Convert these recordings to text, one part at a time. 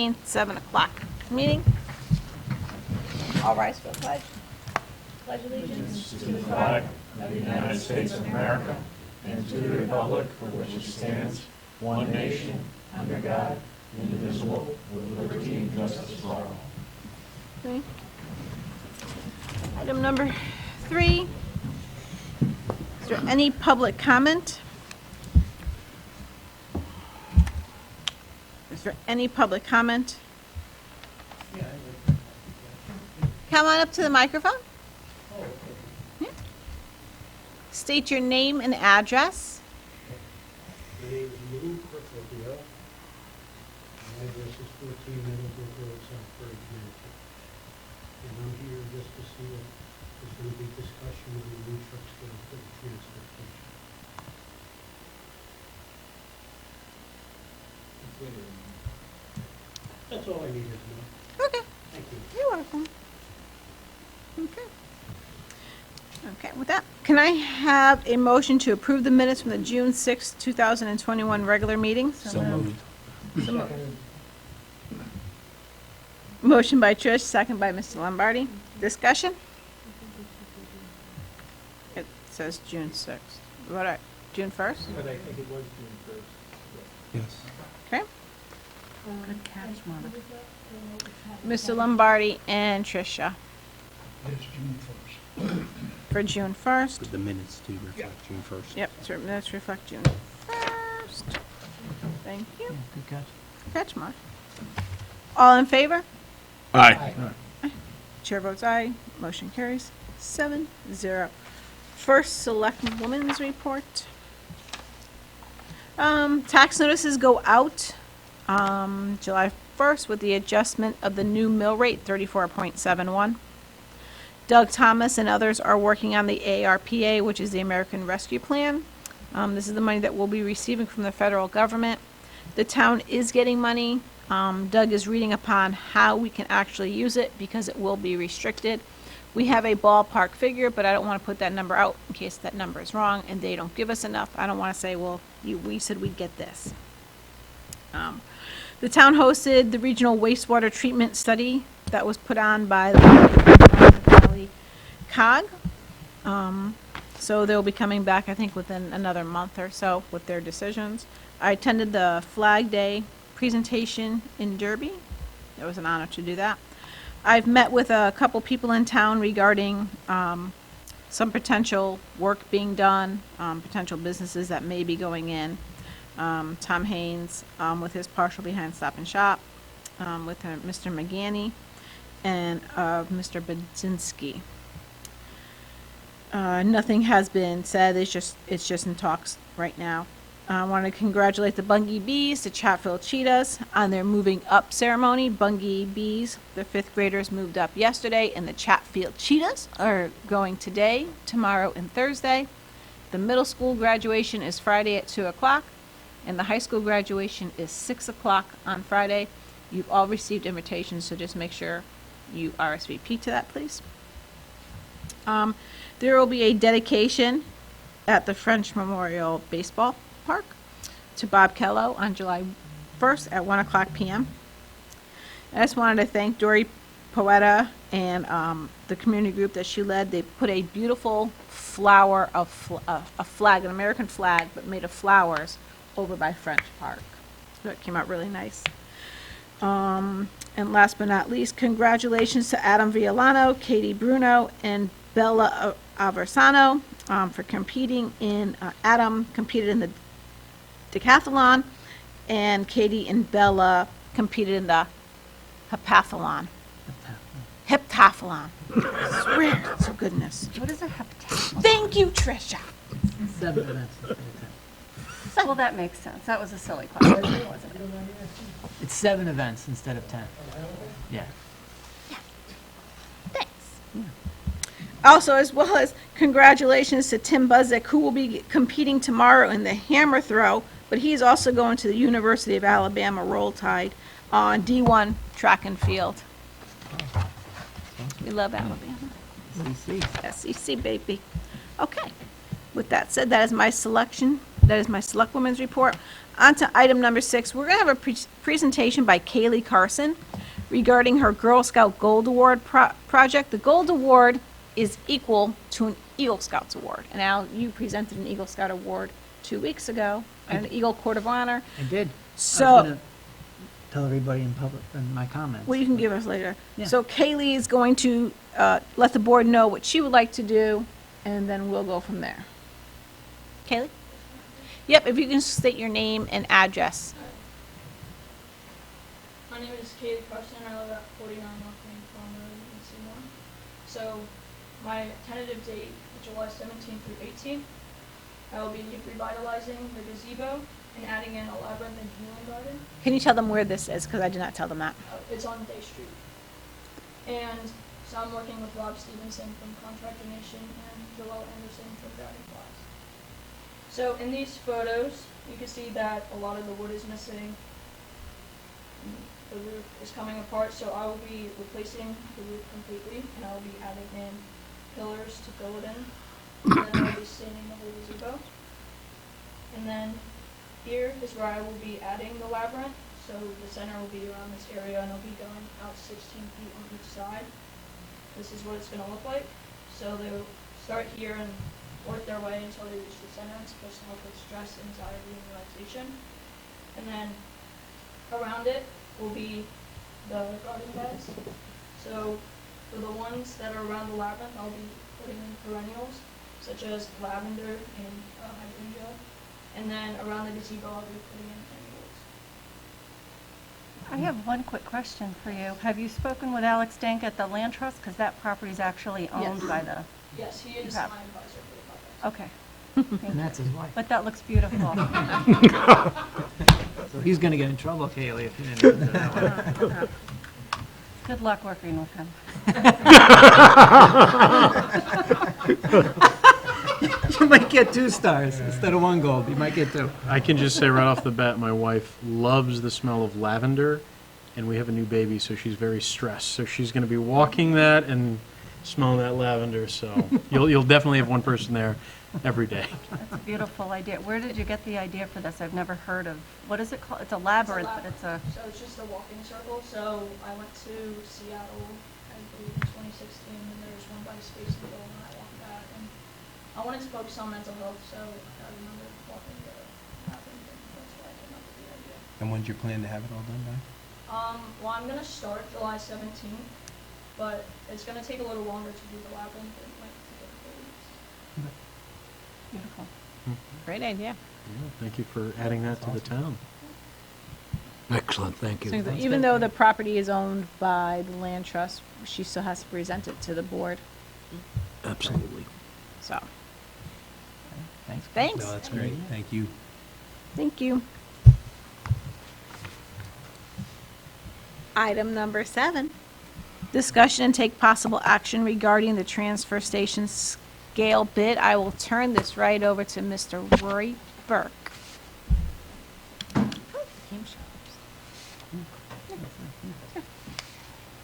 14th, 7 o'clock. Meeting. All rise for the pledge. Pledge allegiance To the flag of the United States of America and to the republic for which it stands, one nation, under God, indivisible, with liberty and justice for all. Okay. Item number 3. Is there any public comment? Is there any public comment? Come on up to the microphone. Yeah. State your name and address. My name is Lou Cortopio. My address is 14 Middlebrook Road, Southbury, Connecticut. And I'm here just to see if there's going to be discussion on the new trucks going for the transfer station. That's all I needed to know. Okay. Thank you. You're welcome. Okay. Okay, with that, can I have a motion to approve the minutes from the June 6, 2021 regular meeting? So moved. So moved. Motion by Trish, second by Mr. Lombardi. Discussion? It says June 6th. What, June 1st? But I think it was June 1st. Yes. Okay. Good catch, Monica. Mr. Lombardi and Tricia It's June 1st. for June 1st. The minutes to reflect June 1st. Yep, so let's reflect June 1st. Thank you. Yeah, good catch. Catch, Mark. All in favor? Aye. Chair votes aye. Motion carries 7-0. First Selectwoman's report. Tax notices go out July 1st with the adjustment of the new mill rate, 34.71. Doug Thomas and others are working on the ARPA, which is the American Rescue Plan. This is the money that we'll be receiving from the federal government. The town is getting money. Doug is reading upon how we can actually use it because it will be restricted. We have a ballpark figure, but I don't want to put that number out in case that number is wrong and they don't give us enough. I don't want to say, well, we said we'd get this. The town hosted the regional wastewater treatment study that was put on by the Valley COG. So they'll be coming back, I think, within another month or so with their decisions. I attended the Flag Day presentation in Derby. It was an honor to do that. I've met with a couple people in town regarding some potential work being done, potential businesses that may be going in. Tom Haynes with his partial behind Stop and Shop, with Mr. McGanny, and Mr. Budzinski. Nothing has been said. It's just in talks right now. I want to congratulate the Bungee Bees, the Chatfield Cheetahs, on their moving up ceremony. Bungee Bees, the 5th graders, moved up yesterday, and the Chatfield Cheetahs are going today, tomorrow, and Thursday. The middle school graduation is Friday at 2 o'clock, and the high school graduation is 6 o'clock on Friday. You've all received invitations, so just make sure you RSVP to that, please. There will be a dedication at the French Memorial Baseball Park to Bob Kello on July 1st at 1 o'clock p.m. I just wanted to thank Dory Poeta and the community group that she led. They put a beautiful flower of a flag, an American flag, but made of flowers over by French Park. So it came out really nice. And last but not least, congratulations to Adam Violano, Katie Bruno, and Bella Aversano for competing in, Adam competed in the decathlon, and Katie and Bella competed in the heptathlon. Heptathlon. I swear to goodness. What is a heptathlon? Thank you, Tricia. 7 events instead of 10. Well, that makes sense. That was a silly question, wasn't it? It's 7 events instead of 10. Yeah. Thanks. Also, as well as congratulations to Tim Buzik, who will be competing tomorrow in the hammer throw, but he's also going to the University of Alabama Roll Tide on D1 track and field. We love Alabama. CC. SEC, baby. Okay. With that said, that is my selection That is my Selectwoman's report. On to item number 6. We're going to have a presentation by Kayleigh Carson regarding her Girl Scout Gold Award project. The Gold Award is equal to an Eagle Scouts Award. And Al, you presented an Eagle Scout Award 2 weeks ago, an Eagle Court of Honor. I did. I So, was gonna tell everybody in public, in my comments. well, you can give us later. Yeah. So Kayleigh is going to let the board know what she would like to do, and then we'll go from there. Kayleigh? Yep, if you can state your name and address. My name is Kayleigh Carson. I live at 49 North Main Farm Road in Seymour. So my tentative date is July 17th through 18th. I will be revitalizing the gazebo and adding in a labyrinth and healing garden. Can you tell them where this is? Because I did not tell them that. It's on Day Street. And so I'm working with Rob Stevenson from Contractor Nation and Joel Anderson from Dragonflies. So in these photos, you can see that a lot of the wood is missing. The roof is coming apart, so I will be replacing the roof completely, and I will be adding in pillars to fill it in. And then I'll be staining the whole gazebo. And then here is where I will be adding the labyrinth. So the center will be around this area, and it'll be going out 16 feet on each side. This is what it's going to look like. So they'll start here and work their way until they reach the center. It's supposed to help with stress, anxiety, and relaxation. And then around it will be the garden beds. So for the ones that are around the labyrinth, I'll be putting in perennials, such as lavender and hydrangea. And then around the gazebo, I'll be putting in annuals. I have one quick question for you. Have you spoken with Alex Dank at the Land Trust? Because that property is actually owned Yes. by the, Yes, he is You my have. advisor for the project. okay. Thank And you. that's his wife. But that looks beautiful. So he's gonna get in trouble, Kayleigh, if he didn't do that one. Good luck working with him. You might get 2 stars instead of 1 gold. You might get 2. I can just say right off the bat, my wife loves the smell of lavender, and we have a new baby, so she's very stressed. So she's going to be walking that and smelling that lavender. So you'll definitely have one person there every day. That's a beautiful idea. Where did you get the idea for this? I've never heard of, what is it called? It's a labyrinth, but it's a, So it's just a walking circle. So I went to Seattle, I believe in 2016, and there was one by Space Needle, and I walked that. And I wanted to focus on mental health, so I remember walking the labyrinth, and that's why I came up with the idea. And when's your plan to have it all done by? Well, I'm gonna start July 17th, but it's gonna take a little longer to do the labyrinth. It might take a couple weeks. beautiful. Great idea. Yeah, thank you for adding that to the town. Excellent, thank So even though the property is owned by the Land Trust, she still has to present it to the board. Absolutely. So, Thanks. thanks. No, that's great. Thank you. Thank you. Item number 7, discussion and take possible action regarding the transfer station scale bid. I will turn this right over to Mr. Rory Burke.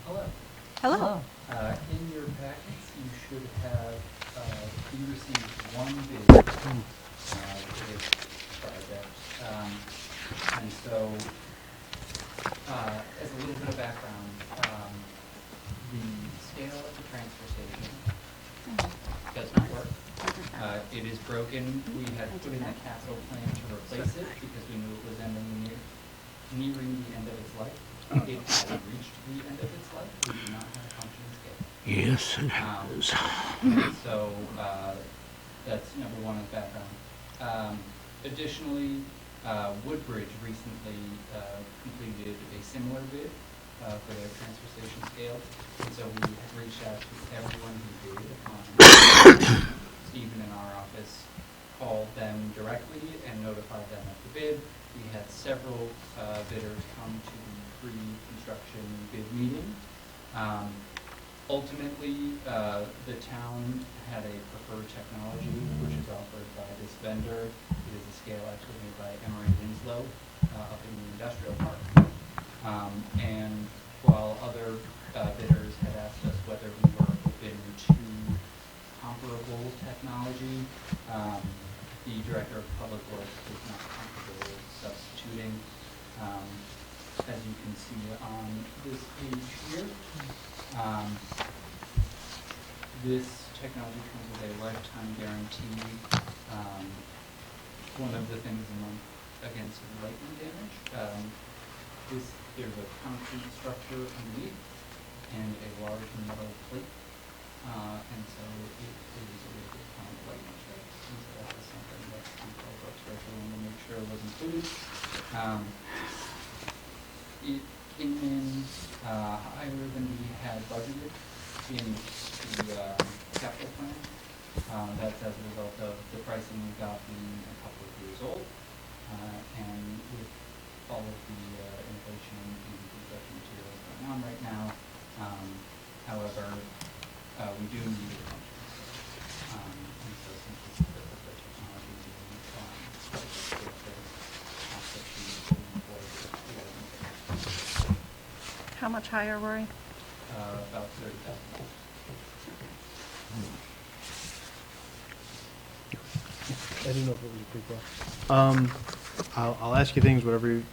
Hello. Hello. In your packets, you should have, you received one bid for this project. And so, as a little bit of background, the scale of the transfer station does not work. It is broken. We had put in a capital plan to replace it because we knew it was nearing the end of its life. It has reached the end of its life. We do not have a functioning scale. Yes, it has. And so that's number one as background. Additionally, Woodbridge recently completed a similar bid for their transfer station scale. And so we reached out to everyone who bid on Stephen in our office, called them directly and notified them of the bid. We had several bidders come to the pre-construction bid meeting. Ultimately, the town had a preferred technology, which is offered by this vendor. It is a scale actually made by Emery Winslow up in the industrial park. And while other bidders had asked us whether we were open to comparable technology, the Director of Public Works is not comfortable substituting. As you can see on this page here, this technology comes with a lifetime guarantee. One of the things against lightning damage, there's a concrete structure underneath and a large metal plate, and so it is a little bit kind of lightning strikes. And so that was something that the Public Works Director wanted to make sure was included. It came in higher than we had budgeted in the capital plan. That's as a result of the pricing we got being a couple of years old, and with all of the inflation in construction materials going on right now. However, we do need a function. And so since this is the technology being How much higher, Rory? about 30,000. I didn't know if it was a pre-qual. I'll ask you things, whatever you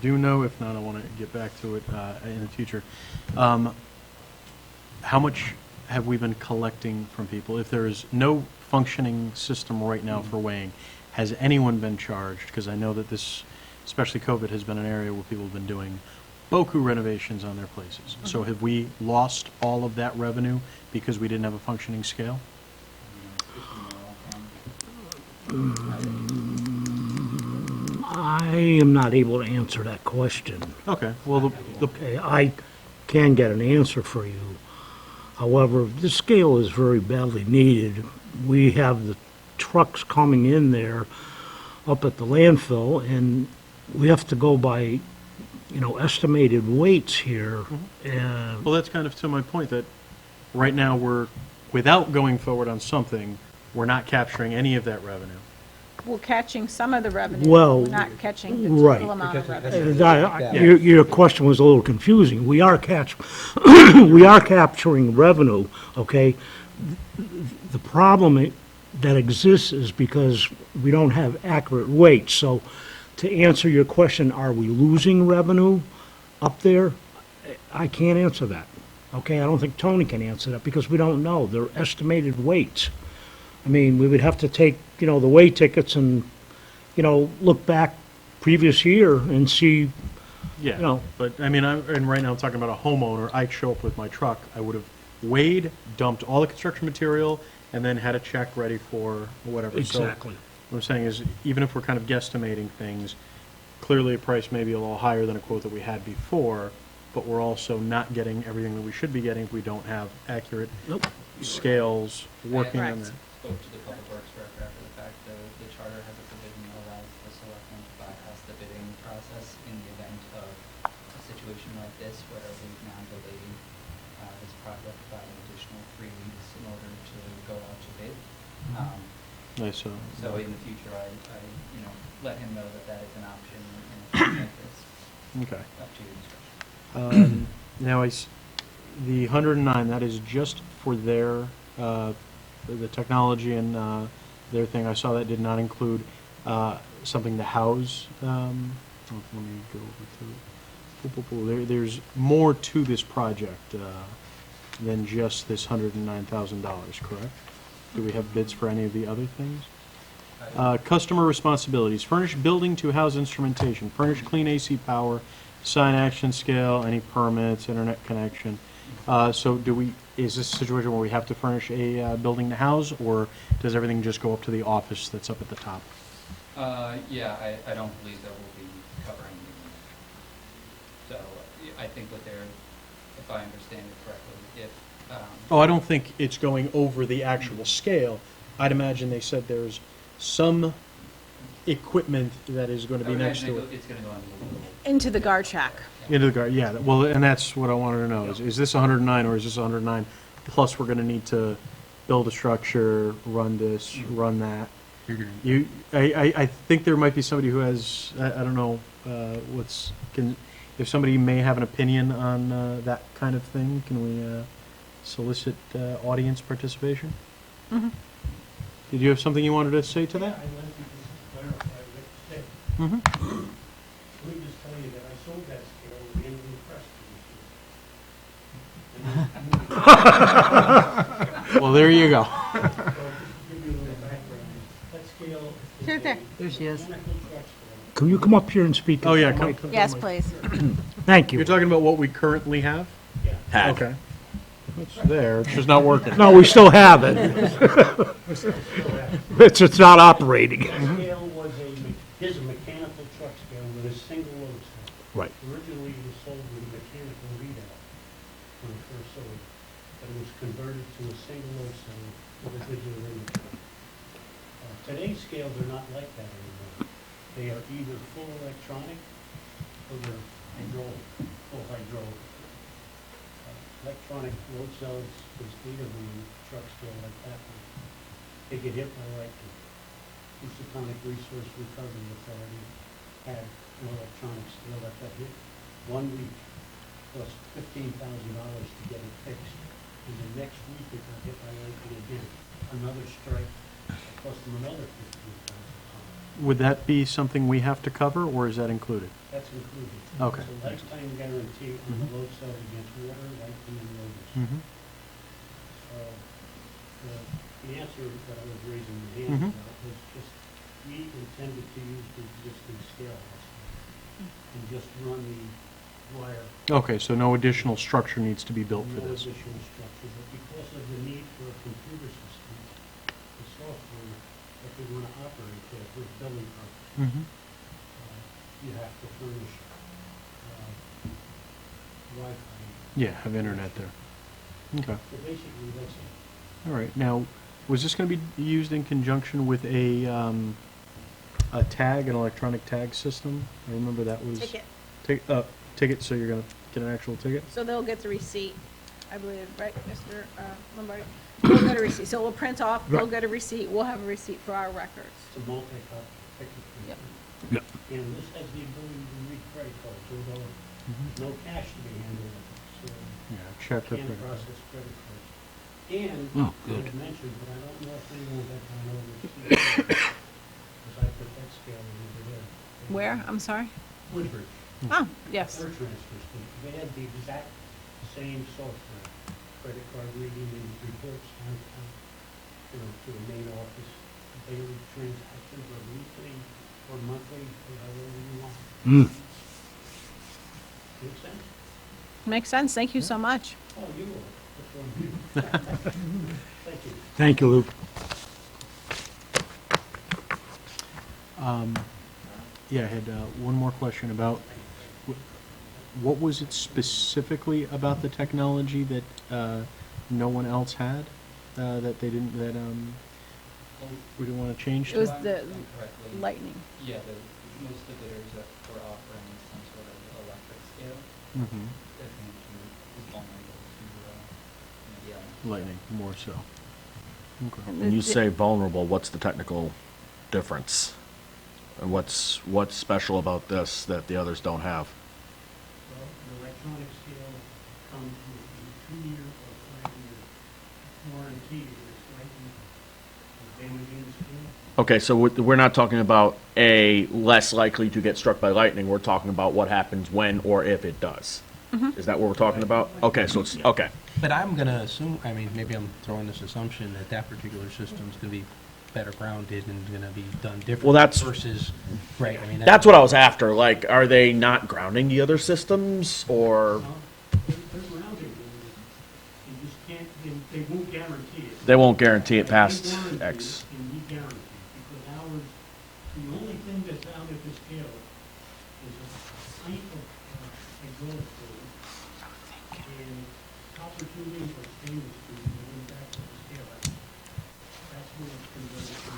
do know. If not, I want to get back to it in the future. How much have we been collecting from people? If there is no functioning system right now for weighing, has anyone been charged? Because I know that this, especially COVID, has been an area where people have been doing beaucoup renovations on their places. So have we lost all of that revenue because we didn't have a functioning scale? I am not able to answer that question. Okay, well, Okay, I can get an answer for you. However, this scale is very badly needed. We have the trucks coming in there up at the landfill, and we have to go by, estimated weights here. And well, that's kind of to my point that right now we're, without going forward on something, we're not capturing any of that revenue. We're catching some of the revenue. Well, We're not catching the right. total amount of Because revenue. Your question was a little confusing. We are capturing revenue, okay? The problem that exists is because we don't have accurate weights. So to answer your question, are we losing revenue up there? I can't answer that, okay? I don't think Tony can answer that because we don't know. They're estimated weights. I mean, we would have to take, the weigh tickets and, look back previous year and see, Yeah, No. but I mean, and right now I'm talking about a homeowner. I'd show up with my truck. I would have weighed, dumped all the construction material, and then had a check ready for whatever. exactly. So what I'm saying is, even if we're kind of guesstimating things, clearly a price may be a little higher than a quote that we had before, but we're also not getting everything that we should be getting if we don't have accurate Nope. scales working on Right. that. Spoke to the Public Works Director after the fact. The charter has a provision that allows the selectmen to bypass the bidding process in the event of a situation like this, where we've now delayed this project by an additional 3 weeks in order to go out to bid. Nice. So in the future, I let him know that that is an option in a case like this. Okay. Up to your discretion. Now, the 109, that is just for their, the technology and their thing. I saw that did not include something to house. Let me go over to it. There's more to this project than just this $109,000, correct? Do we have bids for any of the other things? Customer responsibilities, furnish building to house instrumentation, furnish clean AC power, sign action scale, any permits, internet connection. So is this a situation where we have to furnish a building to house, or does everything just go up to the office that's up at the top? Yeah, I don't believe that we'll be covering the unit. So I think if I understand it correctly, if Oh, I don't think it's going over the actual scale. I'd imagine they said there's some equipment that is going to be next to it. it's going to go on the little. Into the guard shack. Into the guard, yeah. Well, and that's what I wanted to know. Is this 109 or is this 109? Plus, we're going to need to build a structure, run this, run that. I think there might be somebody who has, I don't know, if somebody may have an opinion on that kind of thing, can we solicit audience participation? Mhm. Did you have something you wanted to say to that? I went Mhm. Let me just tell you that I sold that scale at the end of the press. Well, there you go. So just to give you a little background, that scale is Sure a thing. There she is. mechanical truck scale. Can you come up here and speak? Oh, yeah, into the come. mic? Yes, please. Thank You're you. talking about what we currently have? Yeah. Okay. It's there, it's just not working. No, we still have it. It's not operating. That scale was is a mechanical truck scale with a single load cell. Right. Originally, it was sold with a mechanical readout when it first sold, but it was converted to a single load cell with a digital inventory. Today's scales are not like that anymore. They are either full electronic or they're hydraulic, full hydraulic. Electronic load cells, there's 8 of them in the truck scale like that one. They get hit by lightning. Housatonic Resource Recovery Authority had an electronic scale that got hit 1 week, cost $15,000 to get it fixed. And the next week it got hit by lightning again. Another strike, cost them another $15,000. Would that be something we have to cover, or is that included? That's included. Okay. It's a lifetime guarantee on the load cell against water, lightning, and rodents. Mm-hmm. So, the answer that I was raising my hand Mhm. about was just, we intended to use the existing scale house and just run the wire. Okay, so no additional structure needs to be built for No this. additional structure, but because of the need for a computer system, the software that we want to operate there for billing purposes, Mm-hmm. you have to furnish Wi-Fi. Yeah, have internet there. Okay, So basically, that's it. all right. Now, was this going to be used in conjunction with a tag, an electronic tag system? I remember that was... Ticket. Ticket, so you're going to get an actual ticket? So they'll get the receipt, I believe, right, Mr. Lombardi? They'll get a receipt. So we'll print off, they'll get a receipt, we'll have a receipt for our records. It's a multi-cop ticket. Yep. Yep. And this has the ability to read credit cards, although Mhm. no cash to be handled, so Yeah, check or can't credit. process credit cards. And, Oh, I good. mentioned, but I don't know if anyone had gone over to see it, because I put that scale over there. Where, I'm sorry? Woodbridge, Oh, yes. their transfer station, they had the exact same software, credit card reading and reports downtown, to the main office, daily transactions, or weekly, or monthly, or however you want. Mm. Make sense? Makes sense, thank you so much. Oh, you will. That's one. Thank you. Thank you, Luke. Yeah, I had one more question about, what was it specifically about the technology that no one else had? That they didn't, that we didn't want to change It was to? the Correctly. lightning. Yeah, most of the bidders that were offering some sort of electric scale, Mhm. I think is vulnerable to, the elements. Lightning, more so. Okay. And When you the- say vulnerable, what's the technical difference? And what's special about this that the others don't have? Well, the electronic scale comes with a 2-year or 5-year warranty against lightning or damaging the scale. Okay, so we're not talking about less likely to get struck by lightning. We're talking about what happens when or if it does. Is that what we're talking about? Okay, so it's, okay. But I'm going to assume, I mean, maybe I'm throwing this assumption that that particular system's going to be better grounded and going to be done differently. Well, that's- versus, right, I mean. That's what I was after. Like, are they not grounding the other systems or Well, they're grounded, you just can't, they won't guarantee it. they won't guarantee it past They warranty X? it, and we guarantee it, because ours, the only thing that's out at the scale is a height of hydraulic fluid and copper tubing or stainless tubing going back to the scale. That's where it's converted to.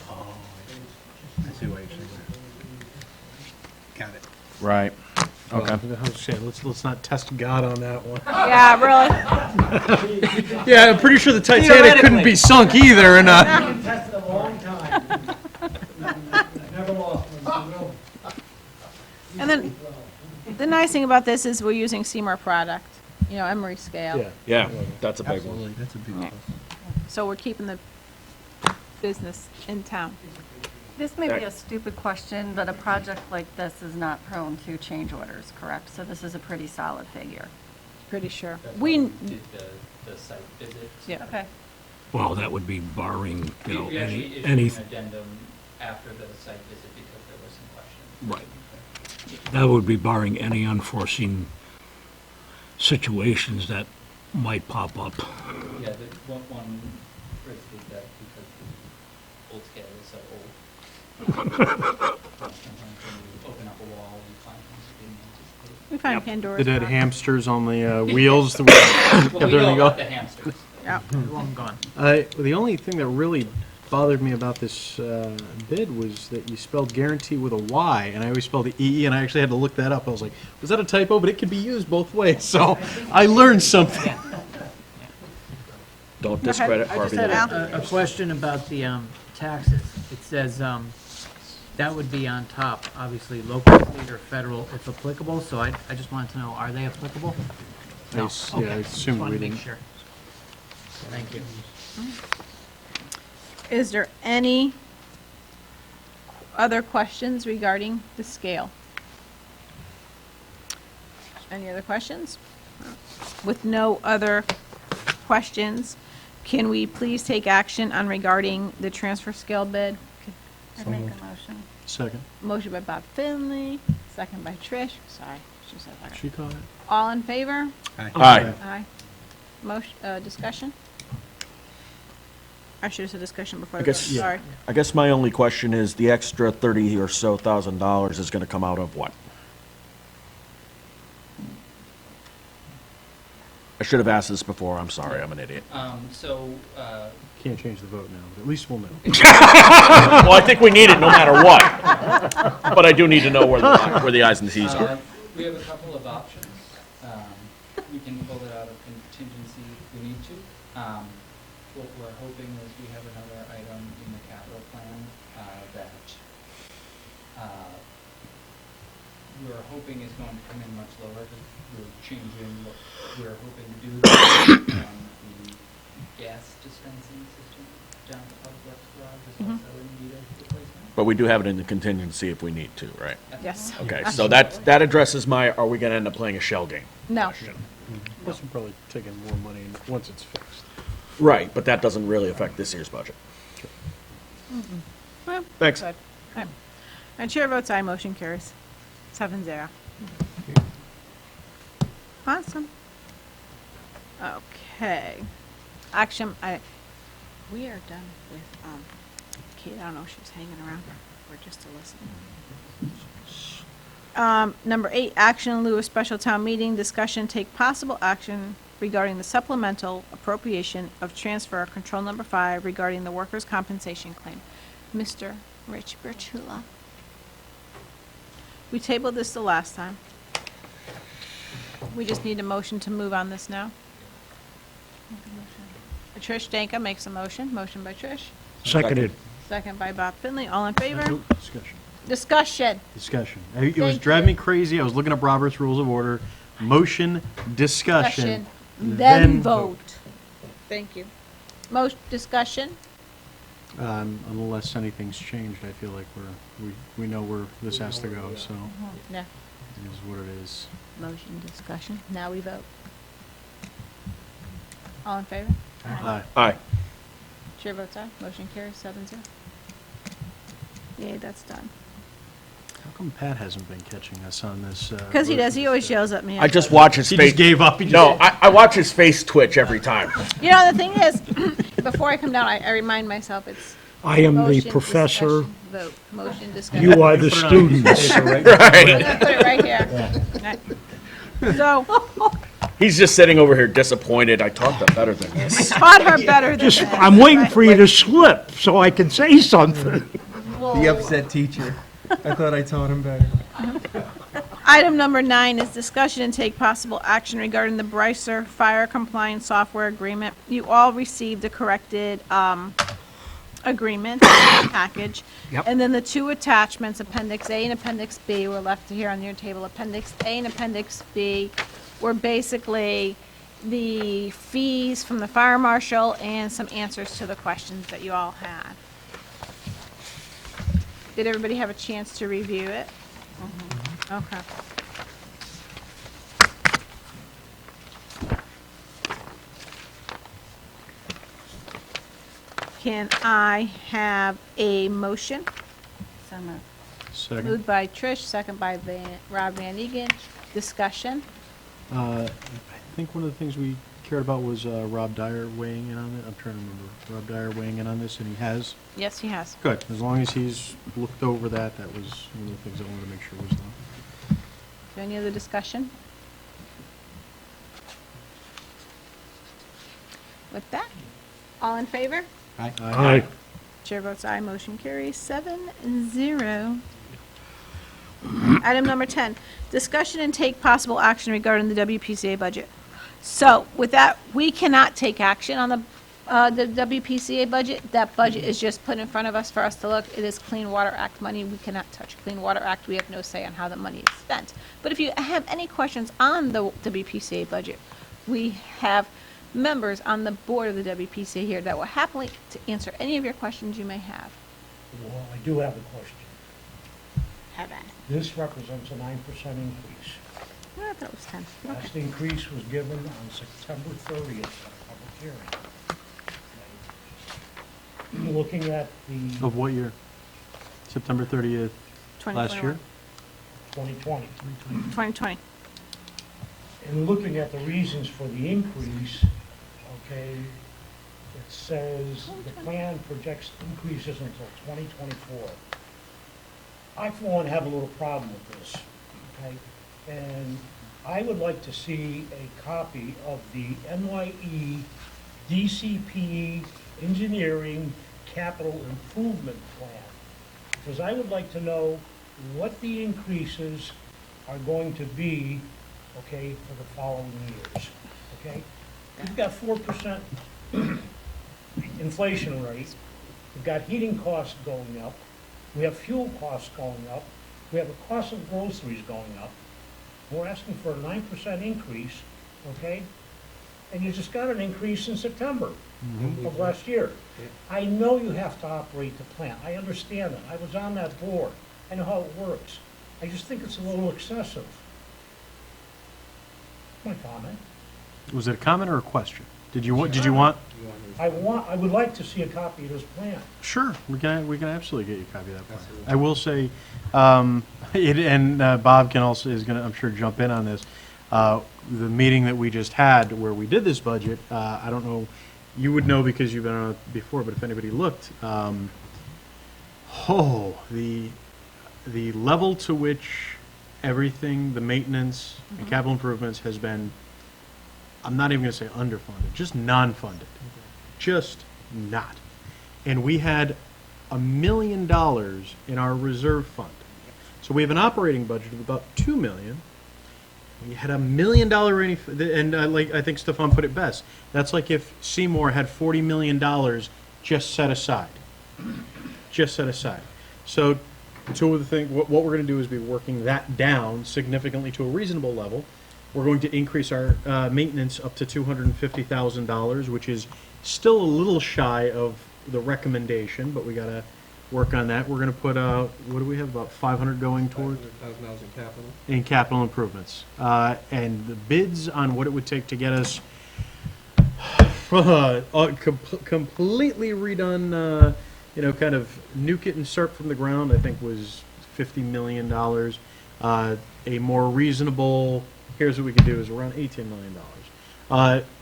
Oh, And it's just I see what you're saying. Got it. Right. Okay. I was saying, let's not test God on that one. Yeah, really. Yeah, I'm pretty sure the Titanic couldn't be sunk either, and been tested a long time. Never lost one, so no. And then, the nice thing about this is we're using Seymour product, Emery scale. Yeah. Yeah, that's a big one. Absolutely, that's a big Yeah. plus. So we're keeping the business in town. This may be a stupid question, but a project like this is not prone to change orders, correct? So this is a pretty solid figure. Pretty sure. That's We, why did the site visit. yeah. Okay. Well, that would be barring, We you know, we actually any, issued an addendum after the site visit because there was some questions. Right. that would be barring any unforeseen situations that might pop up. Yeah, the one risk is that because the old scale is so old. Sometimes when you open up a wall, you find things you didn't anticipate. we find Pandora's The dead box. hamsters on the wheels. that Well, kept we know everything about going. the hamsters. Yeah. Long gone. The only thing that really bothered me about this bid was that you spelled guarantee with a Y, and I always spelled the E, and I actually had to look that up. I was like, was that a typo? But it can be used both ways, so I learned something. Don't Go ahead. discredit I just Harvey. said Lane. Al. A question about the taxes. It says that would be on top, obviously, local, state, or federal, if applicable. So I just wanted to know, are they applicable? I s- yeah, I assumed Just we want to make didn't. sure. Thank you. Is there any other questions regarding the scale? Any other questions? With no other questions, can we please take action on regarding the transfer scale bid? I'd make a motion. Second. Motion by Bob Finley, second by Trish. Sorry, she said second. She caught it. All in favor? Aye. Aye. Motion, discussion? I should have said discussion before I the vote, guess- sorry. I guess my only question is, the extra 30 or so $1,000 is gonna come out of what? I should have asked this before, I'm sorry, I'm an idiot. So, Can't change the vote now, but at least we'll know. Well, I think we need it no matter what. But I do need to know where the i's and the t's are. we have a couple of options. We can pull it out of contingency if we need to. What we're hoping is we have another item in the capital plan that we're hoping is going to come in much lower. We're changing what we're hoping to do on the gas dispensing system down at the Public Works Garage is also in need of replacement. But we do have it in the contingency if we need to, right? Yes. Okay, so that addresses my, are we gonna end up playing a shell game? No. question. Plus, we're probably taking more money once it's fixed. Right, but that doesn't really affect this year's budget. Well, Thanks. good. All right. And chair votes aye, motion carries 7-0. Awesome. Okay. Action, we are done with, Kate, I don't know if she was hanging around or just to listen. Number 8, action in lieu of special town meeting, discussion, take possible action regarding the supplemental appropriation of transfer control number 5 regarding the workers' compensation claim. Mr. Rich Bertula. We tabled this the last time. We just need a motion to move on this now. Trish Danka makes a motion. Motion by Trish. Seconded. Second by Bob Finley. All in favor? Discussion. Discussion. Discussion. It was Thank driving you. me crazy. I was looking up Robert's Rules of Order. Motion, discussion, Then vote. Thank you. Most discussion? Unless anything's changed, I feel like we know where this has to go, so No. it is what it is. Motion, discussion. Now we vote. All in favor? Aye. Aye. Chair votes aye. Motion carries 7-0. Yay, that's done. How come Pat hasn't been catching us on this? Because he does. He always yells at me. I just watch his He face. just gave up. He just- No, I watch his face twitch every time. You know, the thing is, before I come down, I remind myself it's I am the motion, professor, discussion, vote. Motion, discussion. you are the students. I'm Right. gonna put it right here. Right. So, He's just sitting over here disappointed. I taught them better than this. taught her better than Just, this. I'm waiting for you to slip so I can say something. The upset teacher. I thought I taught him better. Item number 9 is discussion and take possible action regarding the Brycer fire compliance software agreement. You all received the corrected agreement package. Yep. And then the 2 attachments, Appendix A and Appendix B, were left here on your table. Appendix A and Appendix B were basically the fees from the fire marshal and some answers to the questions that you all had. Did everybody have a chance to review it? Okay. Can I have a motion? So moved. Second. Moved by Trish, second by Rob Van Egan. Discussion? I think one of the things we cared about was Rob Dyer weighing in on it. I'm trying to remember. Rob Dyer weighing in on this, and he has. Yes, he has. Good. As long as he's looked over that, that was one of the things I wanted to make sure was done. Is there any other discussion? With that, all in favor? Aye. Chair votes aye, motion carries 7-0. Item number 10, discussion and take possible action regarding the WPCA budget. So with that, we cannot take action on the WPCA budget. That budget is just put in front of us for us to look. It is Clean Water Act money. We cannot touch Clean Water Act. We have no say on how the money is spent. But if you have any questions on the WPCA budget, we have members on the board of the WPCA here that will happily to answer any of your questions you may have. Well, I do have a question. Have at it. This represents a 9% increase. I thought it was 10. Okay. Last increase was given on September 30th at a public hearing. Looking at the Of what year? September 30th last year? 2020, 2020. and looking at the reasons for the increase, okay, it says the plan projects increases until 2024. I, for one, have a little problem with this, okay? And I would like to see a copy of the NYE DCPE Engineering Capital Improvement Plan, because I would like to know what the increases are going to be, okay, for the following years, okay? We've got 4% inflation rate. We've got heating costs going up. We have fuel costs going up. We have the cost of groceries going up. We're asking for a 9% increase, okay? And you just got an increase in September of last year. I know you have to operate the plant. I understand that. I was on that board. I know how it works. I just think it's a little excessive. My comment. Was it a comment or a question? Did you want? I would like to see a copy of this plan. Sure, we can absolutely get you a copy of that plan. I will say, Bob can also, is gonna, I'm sure, jump in on this. The meeting that we just had where we did this budget, I don't know, you would know because you've been on it before, but if anybody looked, the level to which everything, the maintenance and capital improvements has been, I'm not even gonna say underfunded, just non-funded. Just not. And we had $1 million in our reserve fund. So we have an operating budget of about $2 million. We had $1 million and I think Stefan put it best. That's like if Seymour had $40 million just set aside. Just set aside. So two of the things, what we're going to do is be working that down significantly to a reasonable level. We're going to increase our maintenance up to $250,000, which is still a little shy of the recommendation, but we got to work on that. We're going to put out, what do we have, about 500 going toward? $500,000 in capital. In capital improvements. And the bids on what it would take to get us completely redone, kind of nuke it and start from the ground, I think was $50 million. A more reasonable, here's what we could do, is around $18 million.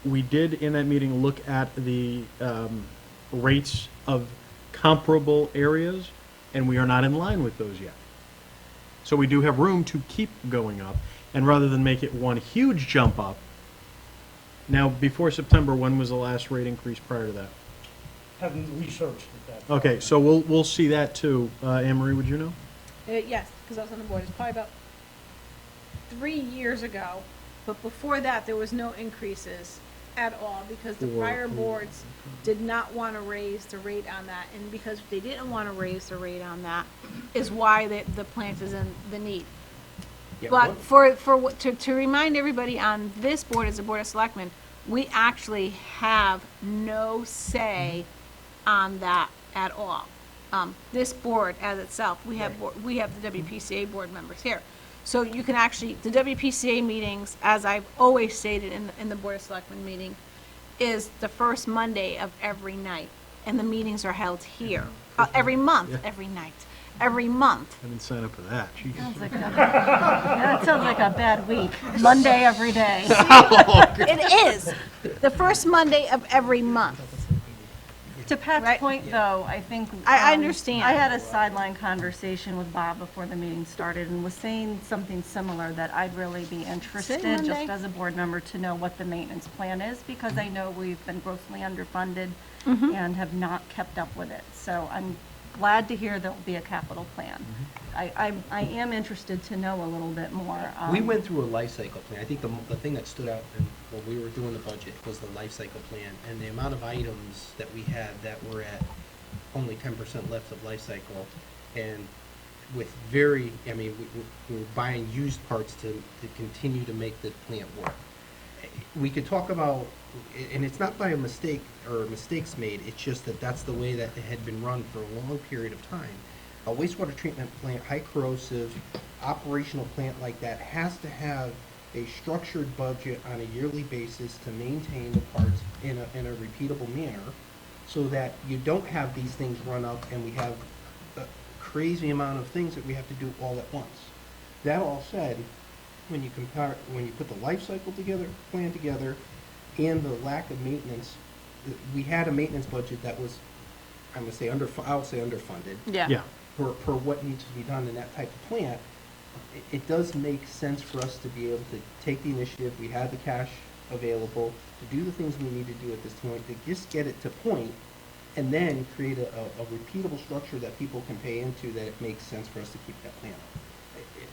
We did, in that meeting, look at the rates of comparable areas, and we are not in line with those yet. So we do have room to keep going up, and rather than make it one huge jump up, now, before September, when was the last rate increase prior to that? Haven't researched that. Okay, so we'll see that too. Anne Marie, would you know? Yes, because I was on the board. It's probably about 3 years ago, but before that, there was no increases at all because the prior boards did not want to raise the rate on that, and because they didn't want to raise the rate on that is why the plant is in the need. Yeah, But to remind everybody on this board as a Board of Selectmen, we actually have no say on that at all. this board as itself. We have, we have the WPCA board members here. So you can actually, the WPCA meetings, as I've always stated in the Board of Selectmen meeting, is the first Monday of every night, and the meetings are held here. Every month, every night, every month. I didn't sign up for that. Jeez. Sounds like that sounds like a bad week. Monday every day. It is, the first Monday of every month. To Pat's Right. point, though, I think. I understand. I had a sideline conversation with Bob before the meeting started and was saying something similar, that I'd really be interested, Monday. just as a board member, to know what the maintenance plan is, because I know we've been grossly underfunded Mm-hmm. and have not kept up with it. So I'm glad to hear there'll be a capital plan. I am interested to know a little bit more. We went through a life cycle plan. I think the thing that stood out when we were doing the budget was the life cycle plan, and the amount of items that we had that were at only 10% left of life cycle, and with we were buying used parts to continue to make the plant work. We could talk about, and it's not by a mistake or mistakes made, it's just that that's the way that it had been run for a long period of time. A wastewater treatment plant, high corrosive, operational plant like that has to have a structured budget on a yearly basis to maintain the parts in a repeatable manner, so that you don't have these things run up and we have a crazy amount of things that we have to do all at once. That all said, when you put the life cycle plan together, and the lack of maintenance, we had a maintenance budget that was, I'll say underfunded. Yeah. For what needs to be done in that type of plant. It does make sense for us to be able to take the initiative. We have the cash available to do the things we need to do at this point, to just get it to point, and then create a repeatable structure that people can pay into, that it makes sense for us to keep that plant up.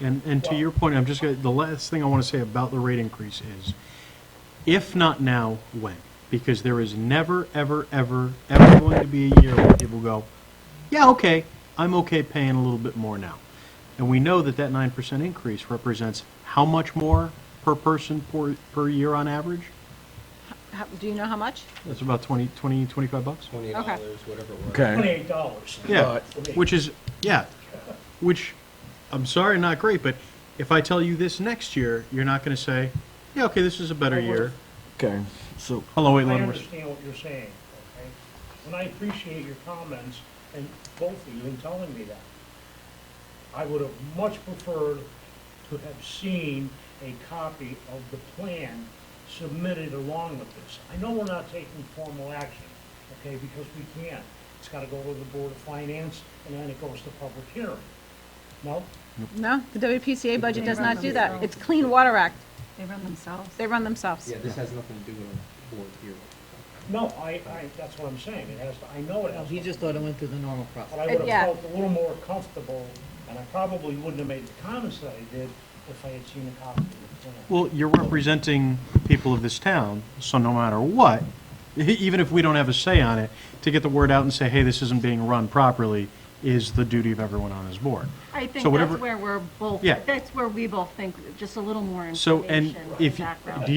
And to your point, the last thing I want to say about the rate increase is, if not now, when? Because there is never, ever, ever, ever going to be a year where people go, yeah, okay, I'm okay paying a little bit more now. And we know that 9% increase represents how much more per person per year on average? Do you know how much? That's about $25. $28, Okay. whatever it was. Okay. $28. Yeah, which, I'm sorry, not great, but if I tell you this next year, you're not going to say, yeah, okay, this is a better year. Okay, so, Hold on, wait, I let me. understand what you're saying, okay? And I appreciate your comments, and both of you, in telling me that. I would have much preferred to have seen a copy of the plan submitted along with this. I know we're not taking formal action, okay, because we can't. It's gotta go to the Board of Finance, and then it goes to public hearing. No? No, the WPCA budget does not do that. It's Clean Water Act. They run themselves. They run themselves. Yeah, this has nothing to do with a board here. No, that's what I'm saying, it has to, I know it has to. He just thought it went through the normal But process. I would have Yeah. felt a little more comfortable, and I probably wouldn't have made the comments that I did if I had seen a copy of the plan. Well, you're representing people of this town, so no matter what, even if we don't have a say on it, to get the word out and say, hey, this isn't being run properly, is the duty of everyone on this board. I think So whatever- that's where we're both, Yeah. that's where we both think just a little more So, and information, if, background. do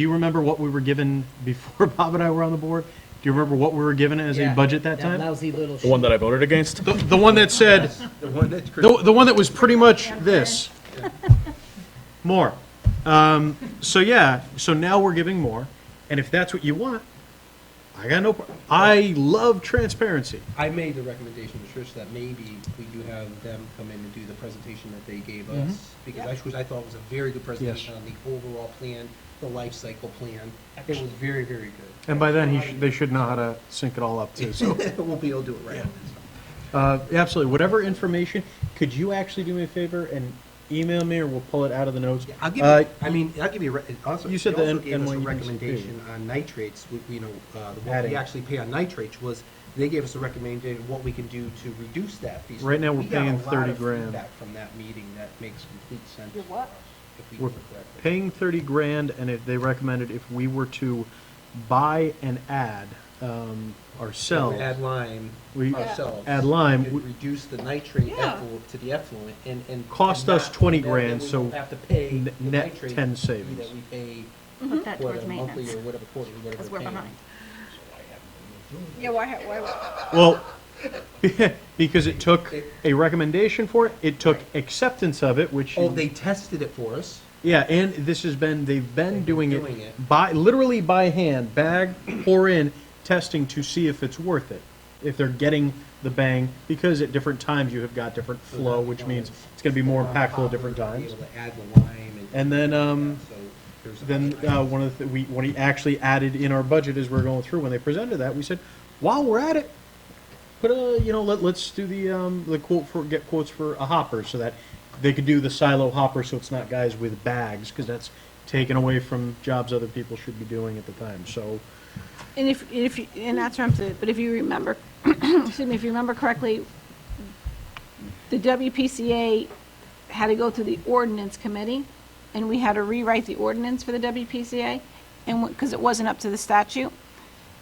you remember what we were given before Bob and I were on the board? Do you remember what we were given as a budget that time? lousy little the one that I voted against? The one that said, The one that's the one that was pretty much this. More. So yeah, so now we're giving more, and if that's what you want, I got no, I love transparency. I made the recommendation to Trish that maybe we do have them come in and do the presentation that they gave us, because I thought it was a very good presentation on the overall plan, the life cycle plan. It was very, very good. And by then, they should know how to sync it all up too, so. We'll be able to do it right. Absolutely, whatever information, could you actually do me a favor and email me, or we'll pull it out of the notes? Yeah, I'll give you, I'll give you, also, You you said also the gave us a NYEDCP. recommendation on nitrates, the what Adding. we actually pay on nitrates was, they gave us a recommendation of what we can do to reduce that fee. So Right now, we're we got a paying lot 30 of grand. feedback from that meeting that makes complete sense You're for what? us, if we We're do it correctly. paying 30 grand, and if they recommended if we were to buy and add ourselves, Add lime we ourselves. add lime, Could reduce the nitrate Yeah. effluent to the effluent and. Cost and us not- 20 then grand, we so won't have to pay the net nitrate 10 fee savings. That we pay, Put that what, towards monthly maintenance, or whatever, quarterly, whatever. because we're paying. behind. Yeah, why? Well, Because it took a recommendation for it, it took acceptance of it, which. Oh, they tested it for us. Yeah, and this has been, they've been doing doing it it. literally by hand, bag, pour in, testing to see if it's worth it. If they're getting the bang, because at different times you have got different flow, which means it's gonna be more impactful at different times. Be able to add the lime And then, so there's one of the, what he actually added in our budget as we're going through, when they presented that, we said, while we're at it, put a, let's do the quote for, get quotes for a hopper, so that they could do the silo hopper, so it's not guys with bags, because that's taken away from jobs other people should be doing at the time, so. And and that's what I'm saying, but if you remember, excuse me, if you remember correctly, the WPCA had to go through the ordinance committee, and we had to rewrite the ordinance for the WPCA, and, because it wasn't up to the statute.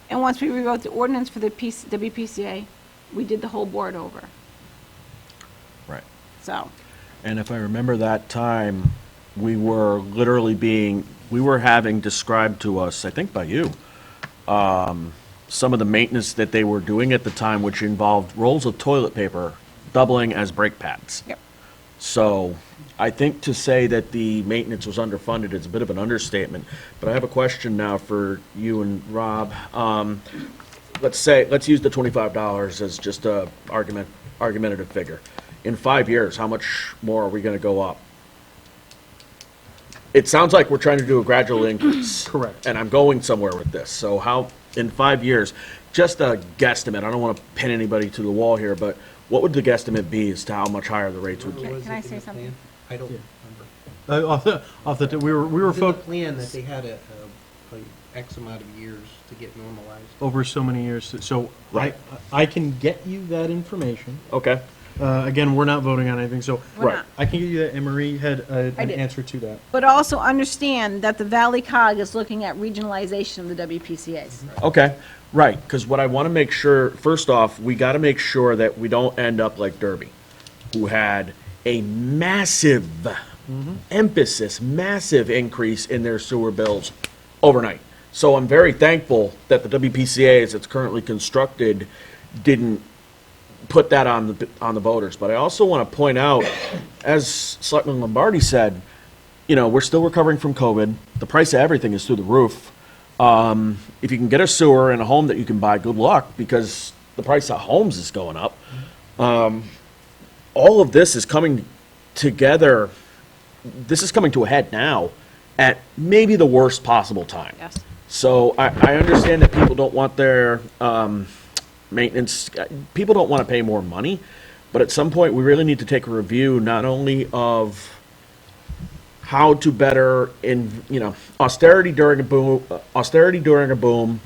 And once we rewrote the ordinance for the WPCA, we did the whole board over, Right. so. And if I remember that time, we were having described to us, I think by you, some of the maintenance that they were doing at the time, which involved rolls of toilet paper doubling as brake pads. Yep. So I think to say that the maintenance was underfunded is a bit of an understatement. But I have a question now for you and Rob. Let's use the $25 as just a argumentative figure. In 5 years, how much more are we going to go up? It sounds like we're trying to do a gradual increase. Correct. And I'm going somewhere with this. So how, in 5 years, just a guesstimate, I don't want to pin anybody to the wall here, but what would the guesstimate be as to how much higher the rates would be? Can I say something? I don't remember. We were It was in the folk plan that they had a X amount of years to get normalized. over so many years, so Right. I can get you that information. Okay. Again, we're not voting on anything, so. We're not. I can get you that, and Marie had I an did. answer to that. But also understand that the Valley COG is looking at regionalization of the WPCA's. Okay, right, because what I want to make sure, first off, we got to make sure that we don't end up like Derby, who had a massive massive increase in their sewer bills overnight. So I'm very thankful that the WPCA, as it's currently constructed, didn't put that on the voters. But I also want to point out, as Selectman Lombardi said, we're still recovering from COVID. The price of everything is through the roof. If you can get a sewer and a home that you can buy, good luck, because the price of homes is going up. All of this is coming together. This is coming to a head now at maybe the worst possible time. Yes. So I understand that people don't want their maintenance, people don't want to pay more money, but at some point we really need to take a review not only of how to better austerity during a boom,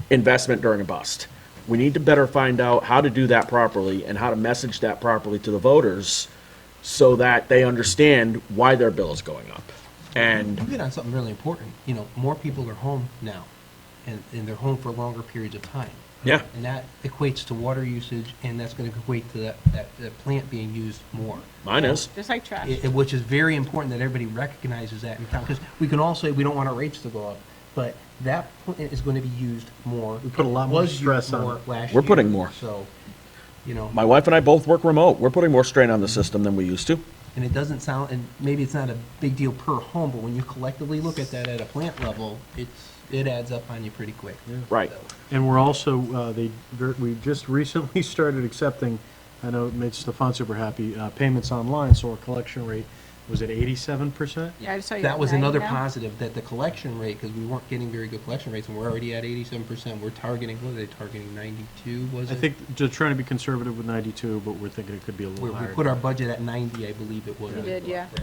investment during a bust. We need to better find out how to do that properly and how to message that properly to the voters so that they understand why their bill is going up. And You hit on something really important. More people are home now, and they're home for longer periods of time. yeah, And that equates to water usage, and that's going to equate to that plant being used more. mine is. Just like trash. Which is very important that everybody recognizes that and count, because we can all say we don't want our rates to go up, but that plant is going to be used more. We put a lot It more was used stress on more it. last We're year, putting more. So, My wife and I both work remote. We're putting more strain on the system than we used to. and it doesn't sound, and maybe it's not a big deal per home, but when you collectively look at that at a plant level, it adds up on you pretty quick. Right. And we're also, we just recently started accepting, I know it made Stefan super happy, payments online, so our collection rate was at 87%. Yeah, I just saw you That was writing another down. positive, that the collection rate, because we weren't getting very good collection rates, and we're already at 87%. We're targeting, what are they targeting, 92, was I it? think, just trying to be conservative with 92, but we're thinking it could be a We little higher. put our budget at 90, I believe it was. We did, yeah. Right.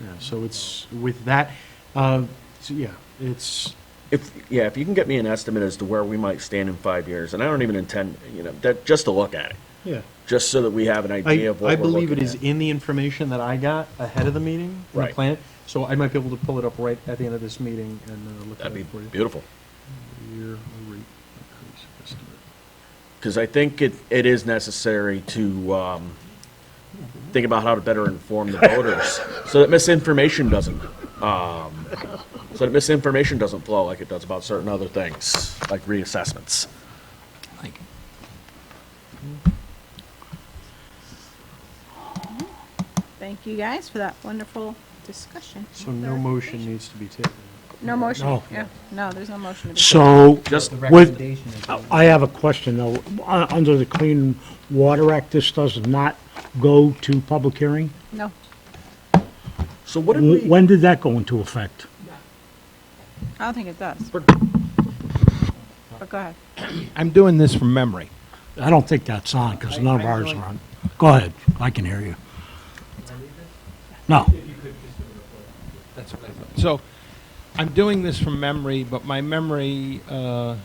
Yeah, so it's, with that, so yeah, it's, If you can get me an estimate as to where we might stand in 5 years, and I don't even intend, that just to look at it, yeah. just so that we have an idea of what I we're believe it looking is at. in the information that I got ahead of the meeting, in the Right. plan, so I might be able to pull it up right at the end of this meeting and look at That'd it for be you. beautiful. Year rate increase estimate. Because I think it is necessary to think about how to better inform the voters so that misinformation doesn't flow like it does about certain other things, like reassessments. Thank you guys for that wonderful discussion. So no motion needs to be taken. No motion? No. Yeah, no, there's no motion to be taken. So, Just The with, recommendation is. I have a question though. Under the Clean Water Act, this does not go to public hearing? No. So what did we? When did that go into effect? I don't think it does. But go ahead. I'm doing this from memory. I don't think that's on, because none of ours are on. Go ahead, I can hear you. No. That's what I thought. So, I'm doing this from memory, but my memory, I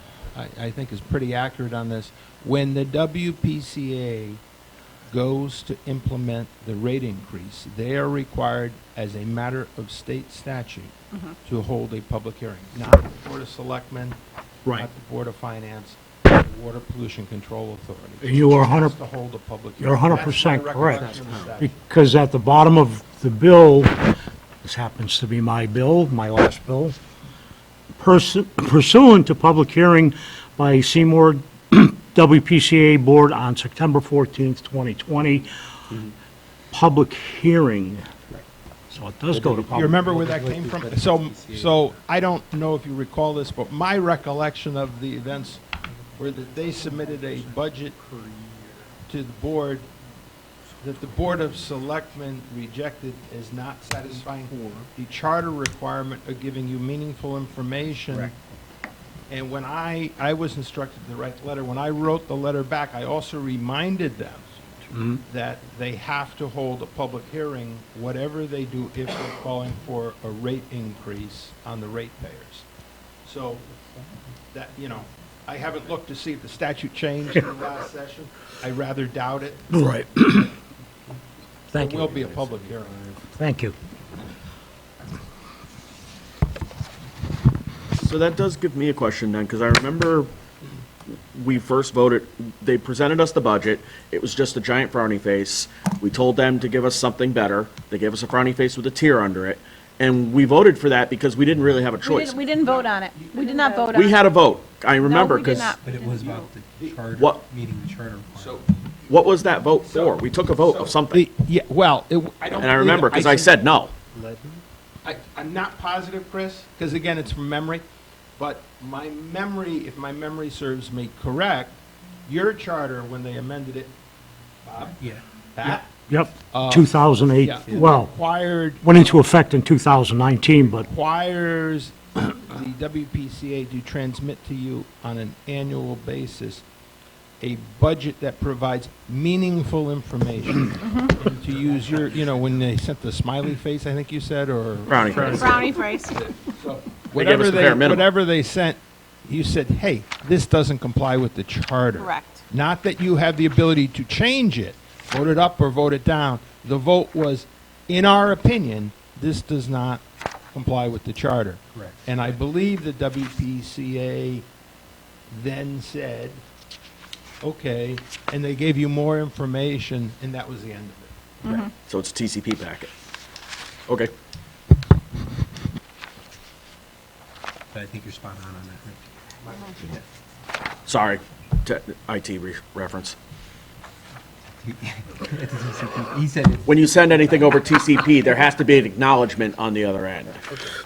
think, is pretty accurate on this. When the WPCA goes to implement the rate increase, they are required, as a matter of state statute, to hold a public hearing. Not the Board of Selectmen, Right. not the Board of Finance, the Water Pollution Control Authority. You are Has 100 to hold a public You're hearing. 100% That's my correct. recollection of the statute. Because at the bottom of the bill, this happens to be my bill, my last bill, pursuant to public hearing by Seymour WPCA Board on September 14th, 2020, public hearing. So it does go to public. You remember where that came from? So I don't know if you recall this, but my recollection of the events were that they submitted a budget to the board that the Board of Selectmen rejected as not satisfying the charter requirement of giving you meaningful information. Correct. And when I was instructed to write the letter, when I wrote the letter back, I also reminded them that they have to hold a public hearing, whatever they do, if they're calling for a rate increase on the ratepayers. So that, I haven't looked to see if the statute changed in the last session. I rather doubt it. Right. Thank There will you. be a public hearing. Thank you. So that does give me a question then, because I remember we first voted, they presented us the budget, it was just a giant frowny face. We told them to give us something better, they gave us a frowny face with a tear under it, and we voted for that because we didn't really have a choice. We didn't vote on it. We did not vote on it. We had a vote, I remember, we did because not. But it was about the charter, What? meeting the charter requirement. what was that vote for? We took a vote of something, Yeah, well, I don't. and I remember, because I said no. I'm not positive, Chris, because again, it's from memory, but my memory, if my memory serves me correct, your charter, when they amended it, Bob? Yeah. Pat? Yep, Uh, 2008, Yeah, well, required, went into effect in 2019, but requires the WPCA to transmit to you on an annual basis a budget that provides meaningful information. And to use your, when they sent the smiley face, I think you said, or Frowny face. Brownie phrase. They gave us the bare minimum. whatever they sent, you said, hey, this doesn't comply with the charter. Correct. Not that you have the ability to change it, vote it up or vote it down. The vote was, in our opinion, this does not comply with the charter. Correct. And I believe the WPCA then said, okay, and they gave you more information, and that was the end of it. So it's a TCP packet. Okay. But I think you're spot on that, Rick. Sorry, IT reference. He said it. When you send anything over TCP, there has to be an acknowledgement on the other end.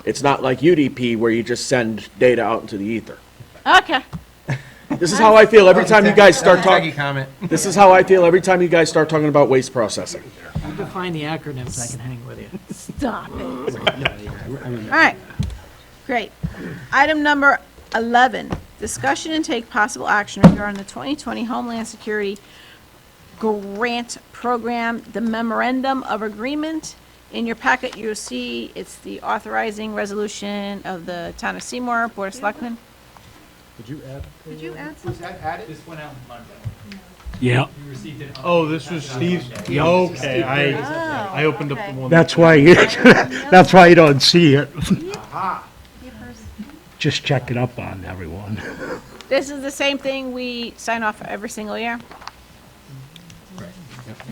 It's not like UDP where you just send data out into the ether. Okay. This is how I feel every time you guys start Techie talking. comment. This is how I feel every time you guys start talking about waste processing. You define the acronyms, I can hang with you. Stop it. No, yeah, I remember. All right, great. Item number 11, discussion and take possible action regarding the 2020 Homeland Security Grant Program, the memorandum of agreement. In your packet, you'll see it's the authorizing resolution of the Town of Seymour Board of Selectmen. Did you add? Did you add Was that added? This went out Monday. yeah, You received it. Oh, this was Steve's? Okay, I opened up the one. that's why you don't see it. Just check it up on everyone. This is the same thing we sign off every single year.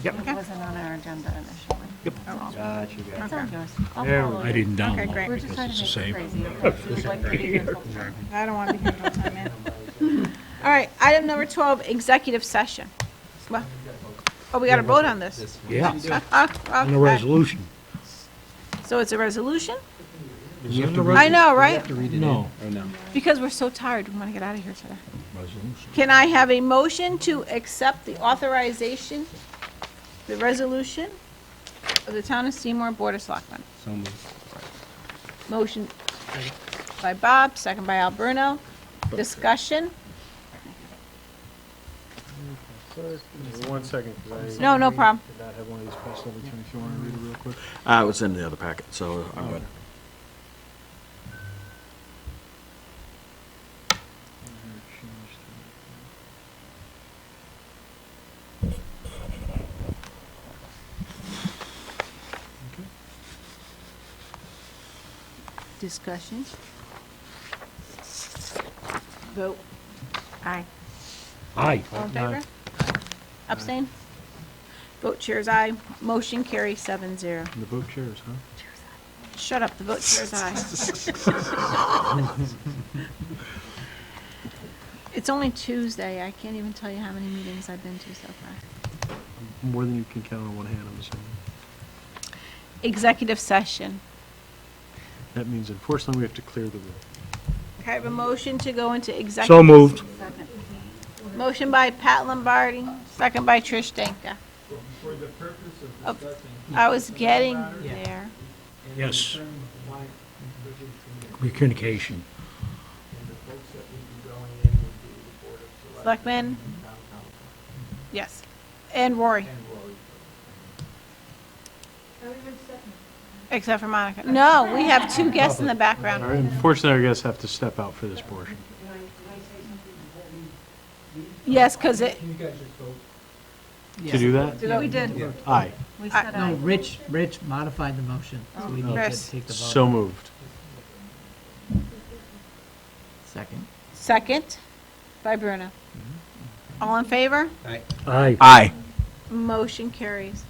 It wasn't on our agenda initially. Gotcha, It's on yours. I'll There follow I it. didn't Okay, download great. it We're just trying because to it's the make it same. crazy. We'd like to be here until 10. I don't want to be here until time, man. All right, item number 12, executive session. Well, Oh, we got to vote on this. Yeah, on the Okay. resolution. So it's a resolution? You have to the read I it- know, you right? have to read it in, No. or no? Because we're so tired, we want to get out of here today. Can I have a motion to accept the authorization, the resolution of the Town of Seymour Board of Selectmen? So moved. Motion by Bob, second by Al Bruno. Discussion? 1 second, 'cause I No, no problem. did not have one of these passed over to me, if you want to read it real quick. It was in the other packet, so I'm good. Discussion? Vote. Aye. Aye. All in favor? Abstain? Vote chairs aye. Motion carries 7-0. And the vote chairs, huh? Shut up, the vote chairs aye. It's only Tuesday. I can't even tell you how many meetings I've been to so far. More than you can count on one hand, I'm assuming. Executive session. That means unfortunately we have to clear the room. Can I have a motion to go into executive? So moved. Motion by Pat Lombardi, second by Trish Danka. For the purpose of I was getting there. Yes. Communication. And the folks that would be going in would be the Board of Selectmen? and Town Council Yes. And Rory, and Rory. except for Monica. No, we have two guests in the All background. right, unfortunately, our guests have to step out for this portion. Yes, because it, Can you guys just vote? To do that? Yeah, we did. Aye. We said No, aye. Rich modified the motion, so we need Chris. to take the vote. So moved. Second. second by Bruno. All in favor? Aye. Aye. Motion carries.